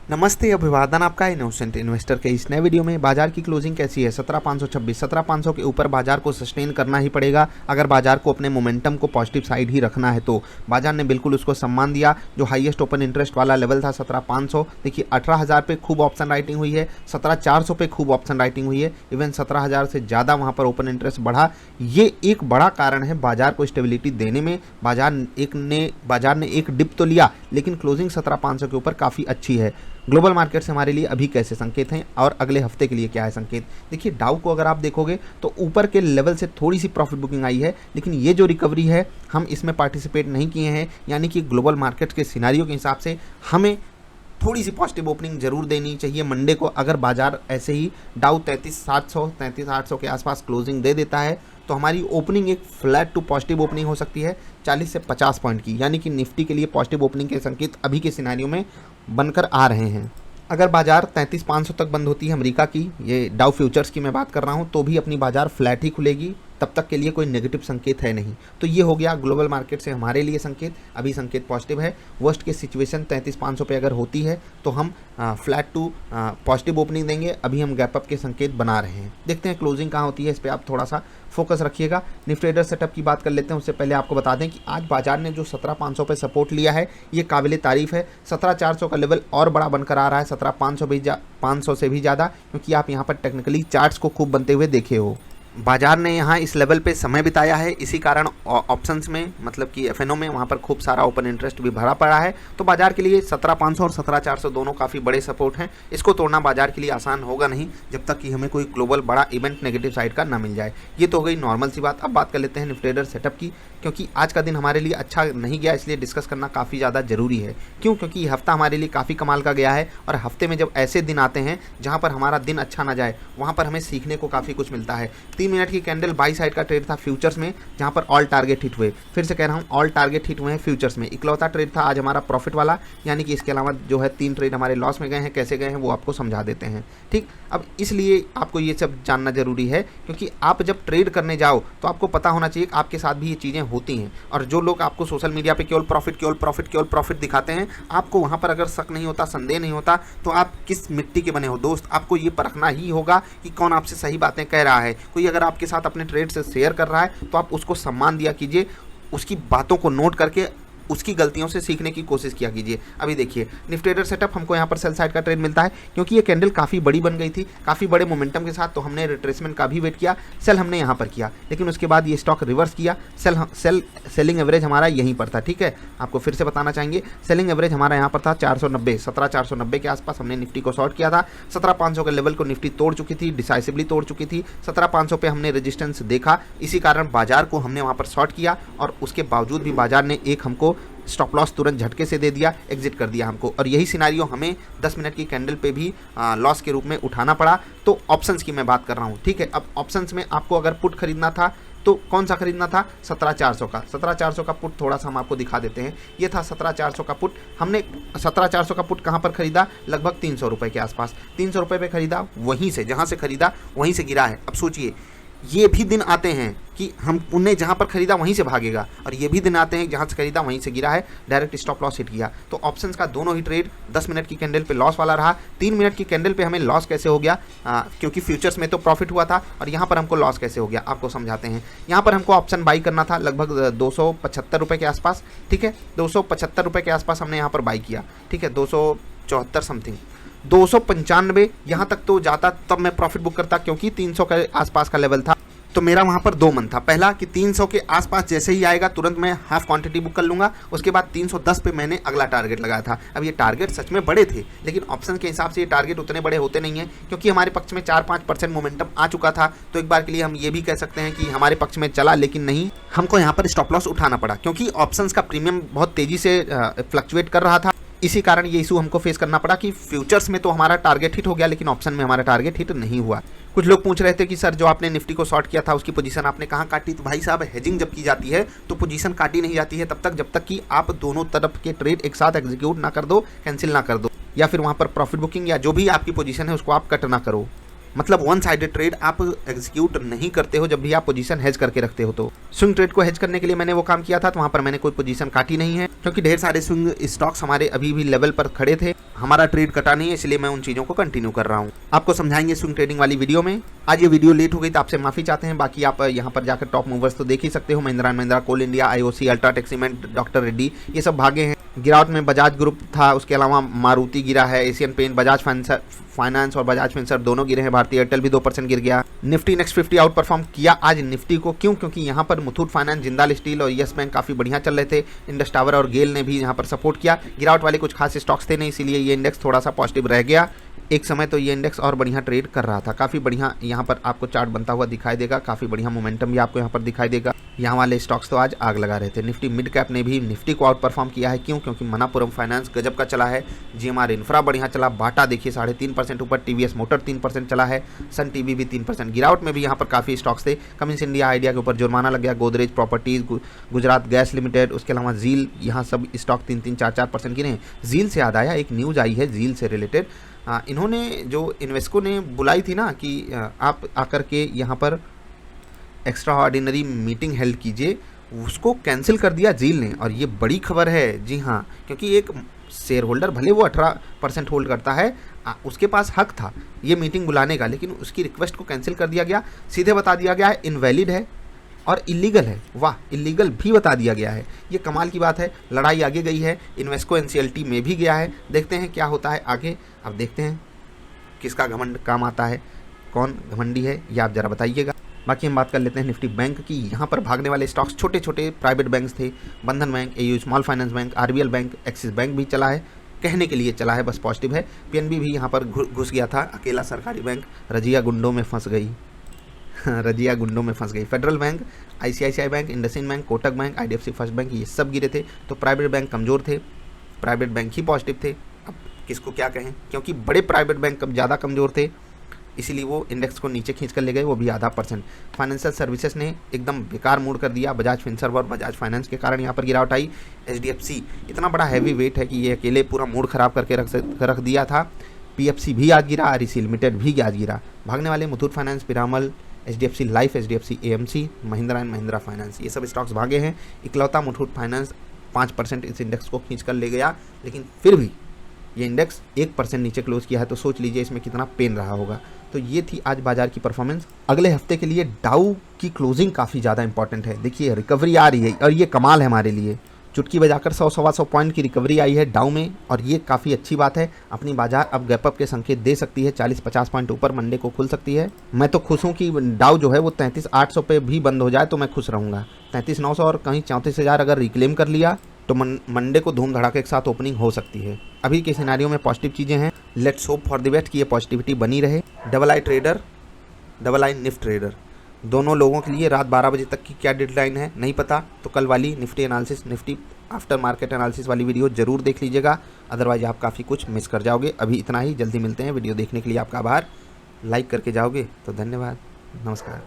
नमस्ते, अभिवादन आपका इनोसेंट इन्वेस्टर के इस नए वीडियो में। बाजार की क्लोजिंग कैसी है? 17,526, 17,500 के ऊपर बाजार को सस्टेन करना ही पड़ेगा अगर बाजार को अपने मोमेंटम को पॉजिटिव साइड ही रखना है। तो बाजार ने बिल्कुल उसको सम्मान दिया। जो हाईएस्ट ओपन इंटरेस्ट वाला लेवल था 17,500, देखिए 18,000 पे खूब ऑप्शन राइटिंग हुई है, 17,400 पे खूब ऑप्शन राइटिंग हुई है, इवन 17,000 से ज़्यादा वहाँ पर ओपन इंटरेस्ट बढ़ा। ये एक बड़ा कारण है बाजार को स्टेबिलिटी देने में। बाजार ने एक डिप तो लिया, लेकिन क्लोजिंग 17,500 के ऊपर काफ़ी अच्छी है। ग्लोबल मार्केट से हमारे लिए अभी कैसे संकेत हैं और अगले हफ्ते के लिए क्या है संकेत? देखिए, डाउ को अगर आप देखोगे तो ऊपर के लेवल से थोड़ी सी प्रॉफिट बुकिंग आई है, लेकिन ये जो रिकवरी है हम इसमें पार्टिसिपेट नहीं किए हैं। यानी कि ग्लोबल मार्केट के सिनारियो के हिसाब से हमें थोड़ी सी पॉजिटिव ओपनिंग जरूर देनी चाहिए मंडे को। अगर बाजार ऐसे ही डाउ 33,800 के आसपास क्लोजिंग दे देता है तो हमारी ओपनिंग एक फ्लैट टू पॉजिटिव ओपनिंग हो सकती है 40 से 50 पॉइंट की। यानी कि निफ्टी के लिए पॉजिटिव ओपनिंग के संकेत अभी के सिनारियो में बनकर आ रहे हैं। अगर बाजार 33,500 तक बंद होती है अमेरिका की, ये डाउ फ्यूचर्स की मैं बात कर रहा हूँ, तो भी अपनी बाजार फ्लैट ही खुलेगी। तब तक के लिए कोई नेगेटिव संकेत है नहीं। तो ये हो गया ग्लोबल मार्केट से हमारे लिए संकेत। अभी संकेत पॉजिटिव है। वर्स्ट की सिचुएशन 33,500 पे अगर होती है तो हम फ्लैट टू पॉजिटिव ओपनिंग देंगे। अभी हम गैप अप के संकेत बना रहे हैं। देखते हैं क्लोजिंग कहाँ होती है, इस पर आप थोड़ा सा फोकस रखिएगा। निफ्टी ट्रेडर सेटअप की बात कर लेते हैं। उससे पहले आपको बता दें कि आज बाजार ने जो 17,500 पे सपोर्ट लिया है ये काबिल तारीफ है। 17,400 का लेवल और बड़ा बनकर आ रहा है, 17,500 से भी ज़्यादा, क्योंकि आप यहाँ पर टेक्निकली चार्ट्स को खूब बनते हुए देखे हो। बाजार ने यहाँ इस लेवल पे समय बिताया है, इसी कारण ऑप्शंस में मतलब कि एफएनओ में वहाँ पर खूब सारा ओपन इंटरेस्ट भी भरा पड़ा है। तो बाजार के लिए 17,500 और 17,400 दोनों काफ़ी बड़े सपोर्ट हैं। इसको तोड़ना बाजार के लिए आसान होगा नहीं जब तक कि हमें कोई ग्लोबल बड़ा इवेंट नेगेटिव साइड का ना मिल जाए। ये तो हो गई नॉर्मल सी बात। अब बात कर लेते हैं निफ्टी ट्रेडर सेटअप की, क्योंकि आज का दिन हमारे लिए अच्छा नहीं गया, इसलिए डिस्कस करना काफ़ी ज़्यादा ज़रूरी है। क्यों? क्योंकि ये हफ्ता हमारे लिए काफ़ी कमाल का गया है और हफ्ते में जब ऐसे दिन आते हैं जहाँ पर हमारा दिन अच्छा ना जाए, वहाँ पर हमें सीखने को काफ़ी कुछ मिलता है। 3 मिनट की कैंडल बाई साइड का ट्रेड था फ्यूचर्स में, जहां पर ऑल टारगेट हिट हुए। फिर से कह रहा हूं, ऑल टारगेट हिट हुए हैं फ्यूचर्स में। इकलौता ट्रेड था आज हमारा प्रॉफिट वाला, यानी कि इसके अलावा जो है 3 ट्रेड हमारे लॉस में गए हैं। कैसे गए हैं वो आपको समझा देते हैं। ठीक, अब इसलिए आपको ये सब जानना जरूरी है, क्योंकि आप जब ट्रेड करने जाओ तो आपको पता होना चाहिए आपके साथ भी ये चीज़ें होती हैं। और जो लोग आपको सोशल मीडिया पर केवल प्रॉफिट दिखाते हैं, आपको वहाँ पर अगर शक नहीं होता, संदेह नहीं होता, तो आप किस मिट्टी के बने हो दोस्त। आपको ये परखना ही होगा कि कौन आपसे सही बातें कह रहा है। कोई अगर आपके साथ अपने ट्रेड से शेयर कर रहा है तो आप उसको सम्मान दिया कीजिए, उसकी बातों को नोट करके उसकी गलतियों से सीखने की कोशिश किया कीजिए। अभी देखिए निफ्टी ट्रेडर सेटअप हमको यहाँ पर सेल साइड का ट्रेड मिलता है, क्योंकि ये कैंडल काफ़ी बड़ी बन गई थी काफ़ी बड़े मोमेंटम के साथ, तो हमने रिट्रेसमेंट का भी वेट किया। सेल हमने यहाँ पर किया, लेकिन उसके बाद ये स्टॉक रिवर्स किया। सेलिंग एवरेज हमारा यहीं पर था। ठीक है, आपको फिर से बताना चाहेंगे, सेलिंग एवरेज हमारा यहाँ पर था 490, 17,490 के आसपास हमने निफ्टी को शॉर्ट किया था। 17,500 के लेवल को निफ्टी तोड़ चुकी थी, डिसाइसिवली तोड़ चुकी थी। 17,500 पे हमने रेजिस्टेंस देखा, इसी कारण बाजार को हमने वहाँ पर शॉर्ट किया, और उसके बावजूद भी बाजार ने एक हमको स्टॉप लॉस तुरंत झटके से दे दिया, एग्जिट कर दिया हमको। और यही सिनारियो हमें 10 मिनट की कैंडल पे भी लॉस के रूप में उठाना पड़ा। तो ऑप्शंस की मैं बात कर रहा हूँ। ठीक है, अब ऑप्शंस में आपको अगर पुट खरीदना था तो कौन सा खरीदना था? 17,400 का। 17,400 का पुट थोड़ा सा हम आपको दिखा देते हैं। ये था 17,400 का पुट। हमने 17,400 का पुट कहाँ पर खरीदा? लगभग 300 रुपये के आसपास। 300 रुपये पे खरीदा, वहीं से जहाँ से खरीदा वहीं से गिरा है। अब सोचिए, ये भी दिन आते हैं कि हम उन्हें जहाँ पर खरीदा वहीं से भागेगा, और ये भी दिन आते हैं जहाँ से खरीदा वहीं से गिरा है, डायरेक्ट स्टॉप लॉस हिट किया। तो ऑप्शंस का दोनों ही ट्रेड 10 मिनट की कैंडल पे लॉस वाला रहा। 3 मिनट की कैंडल पे हमें लॉस कैसे हो गया? क्योंकि फ्यूचर्स में तो प्रॉफिट हुआ था, और यहाँ पर हमको लॉस कैसे हो गया आपको समझाते हैं। यहाँ पर हमको ऑप्शन बाई करना था लगभग 275 रुपये के आसपास। ठीक है, 275 रुपये के आसपास हमने यहाँ पर बाई किया। ठीक है, 274 समथिंग, 295 यहाँ तक तो जाता, तब मैं प्रॉफिट बुक करता, क्योंकि 300 के आसपास का लेवल था। तो मेरा वहाँ पर 2 मन था। पहला कि 300 के आसपास जैसे ही आएगा तुरंत मैं हाफ क्वांटिटी बुक कर लूँगा। उसके बाद 310 पे मैंने अगला टारगेट लगाया था। अब ये टारगेट सच में बड़े थे, लेकिन ऑप्शन के हिसाब से ये टारगेट उतने बड़े होते नहीं हैं, क्योंकि हमारे पक्ष में 4-5% मोमेंटम आ चुका था। तो एक बार के लिए हम ये भी कह सकते हैं कि हमारे पक्ष में चला, लेकिन नहीं, हमको यहाँ पर स्टॉप लॉस उठाना पड़ा, क्योंकि ऑप्शंस का प्रीमियम बहुत तेज़ी से फ्लक्चुएट कर रहा था। इसी कारण ये इशू हमको फेस करना पड़ा कि फ्यूचर्स में तो हमारा टारगेट हिट हो गया, लेकिन ऑप्शन में हमारा टारगेट हिट नहीं हुआ। कुछ लोग पूछ रहे थे कि सर जो आपने निफ्टी को शॉर्ट किया था उसकी पोजीशन आपने कहाँ काटी? तो भाई साहब, हेजिंग जब की जाती है तो पोजीशन काटी नहीं जाती है तब तक जब तक कि आप दोनों तरफ के ट्रेड एक साथ एग्जीक्यूट ना कर दो, कैंसिल ना कर दो, या फिर वहाँ पर प्रॉफिट बुकिंग या जो भी आपकी पोजीशन है उसको आप कट ना करो। मतलब वन साइडेड ट्रेड आप एग्जीक्यूट नहीं करते हो जब भी आप पोजीशन हेज करके रखते हो। तो स्विंग ट्रेड को हेज करने के लिए मैंने वो काम किया था, तो वहाँ पर मैंने कोई पोजीशन काटी नहीं है, क्योंकि ढेर सारे स्विंग स्टॉक्स हमारे अभी भी लेवल पर खड़े थे, हमारा ट्रेड कटा नहीं है, इसलिए मैं उन चीज़ों को कंटिन्यू कर रहा हूँ। आपको समझाएंगे स्विंग ट्रेडिंग वाली वीडियो में। आज ये वीडियो लेट हो गई तो आपसे माफी चाहते हैं। बाकी आप यहाँ पर जाकर टॉप मूवर्स तो देख ही सकते हो, Mahindra and Mahindra, Coal India, IOC, UltraTech cement, doctor Reddy, ये सब भागे हैं। गिरावट में बजाज ग्रुप था, उसके अलावा मारुति गिरा है, एशियन पेंट, बजाज फाइनेंस और बजाज फिनसर्व दोनों गिरे हैं। भारतीय एयरटेल भी 2% गिर गया। निफ्टी नेक्स्ट 50 आउट परफॉर्म किया आज निफ्टी को, क्यों? क्योंकि यहाँ पर मुथूट फाइनेंस, जिंदाल स्टील और यस बैंक काफी बढ़िया चल रहे थे। इंडस टावर और गेल ने भी यहाँ पर सपोर्ट किया। गिरावट वाले कुछ खास स्टॉक्स थे नहीं, इसीलिए ये इंडेक्स थोड़ा सा पॉजिटिव रह गया। एक समय तो ये इंडेक्स और बढ़िया ट्रेड कर रहा था, काफ़ी बढ़िया यहाँ पर आपको चार्ट बनता हुआ दिखाई देगा, काफ़ी बढ़िया मोमेंटम भी आपको यहाँ पर दिखाई देगा। यहाँ वाले स्टॉक्स तो आज आग लगा रहे थे। निफ्टी मिड कैप ने भी निफ्टी को आउट परफॉर्म किया है, क्यों? क्योंकि मनापुरम फाइनेंस गजब का चला है, GMR इंफ्रा बढ़िया चला, बाटा देखिए 3.5% ऊपर, TVS मोटर 3% चला है, सन टीवी भी 3%। गिरावट में भी यहाँ पर काफ़ी स्टॉक्स थे। कमिंस इंडिया, आइडिया के ऊपर जुर्माना लग गया, Godrej properties, Gujarat gas limited, उसके अलावा जील, यहाँ सब स्टॉक 3-4% गिरे हैं। जील से याद आया, एक न्यूज़ आई है जील से रिलेटेड। इन्होंने जो इन्वेस्को ने बुलाई थी ना कि आप आकर के यहाँ पर एक्स्ट्रा ऑर्डिनरी मीटिंग हेल्ड कीजिए, उसको कैंसिल कर दिया जील ने, और ये बड़ी खबर है। जी हाँ, क्योंकि एक शेयर होल्डर भले वो 18% होल्ड करता है, उसके पास हक था ये मीटिंग बुलाने का, लेकिन उसकी रिक्वेस्ट को कैंसिल कर दिया गया। सीधे बता दिया गया है इनवैलिड है और इलीगल है। वाह, इलीगल भी बता दिया गया है, ये कमाल की बात है। लड़ाई आगे गई है, इन्वेस्को NCLT में भी गया है। देखते हैं क्या होता है आगे। अब देखते हैं किसका घमंड काम आता है, कौन घमंडी है, ये आप जरा बताइएगा। बाकी हम बात कर लेते हैं निफ्टी बैंक की। यहाँ पर भागने वाले स्टॉक्स छोटे छोटे प्राइवेट बैंक्स थे, बंधन bank, AU small finance bank, RBL bank, axis bank भी चला है, कहने के लिए चला है, बस पॉजिटिव है। PNB भी यहाँ पर घुस गया था, अकेला सरकारी बैंक रजिया गुंडों में फंस गई रजिया गुंडों में फंस गई। Federal bank, ICICI bank, IndusInd bank, Kotak bank, IDFC first bank, ये सब गिरे थे। तो प्राइवेट बैंक कमज़ोर थे, प्राइवेट बैंक ही पॉजिटिव थे। अब किसको क्या कहें, क्योंकि बड़े प्राइवेट बैंक ज़्यादा कमज़ोर थे, इसीलिए वो इंडेक्स को नीचे खींच कर ले गए, वो भी %0.5%। फाइनेंशियल सर्विसेज ने एकदम बेकार मूड कर दिया, बजाज फिनसर्व और बजाज फाइनेंस के कारण यहाँ पर गिरावट आई। HDFC इतना बड़ा हैवी वेट है कि ये अकेले पूरा मूड ख़राब करके रख दिया था। PFC भी आज गिरा, REC लिमिटेड भी आज गिरा। भागने वाले Muthoot finance, Piramal, HDFC life, HDFC AMC, Mahindra and Mahindra finance, ये सब स्टॉक्स भागे हैं। इकलौता मुथूट फाइनेंस 5% इस इंडेक्स को खींच कर ले गया, लेकिन फिर भी ये इंडेक्स 1% नीचे क्लोज किया है, तो सोच लीजिए इसमें कितना पेन रहा होगा। तो ये थी आज बाजार की परफॉर्मेंस। अगले हफ्ते के लिए डाउ की क्लोजिंग काफ़ी ज़्यादा इंपॉर्टेंट है। देखिए रिकवरी आ रही है और ये कमाल है हमारे लिए, चुटकी बजाकर 100-125 पॉइंट की रिकवरी आई है डाउ में, और ये काफ़ी अच्छी बात है। अपनी बाजार अब गैप अप के संकेत दे सकती है, 40-50 पॉइंट ऊपर मंडे को खुल सकती है। मैं तो खुश हूँ कि डाउ जो है वो 33,800 पे भी बंद हो जाए तो मैं खुश रहूँगा। 33,900 और कहीं 34,000 अगर रिक्लेम कर लिया तो मंडे को धूम धड़ाके के साथ ओपनिंग हो सकती है। अभी के सिनेरियो में पॉजिटिव चीज़ें हैं, let's hope for the best कि ये पॉजिटिविटी बनी रहे। Double I trader, double I Nifty trader, दोनों लोगों के लिए रात 12 बजे तक की क्या डेडलाइन है नहीं पता, तो कल वाली Nifty analysis, Nifty after market analysis वाली वीडियो जरूर देख लीजिएगा, अदरवाइज आप काफ़ी कुछ मिस कर जाओगे। अभी इतना ही, जल्दी मिलते हैं। वीडियो देखने के लिए आपका आभार, लाइक करके जाओगे तो धन्यवाद, नमस्कार।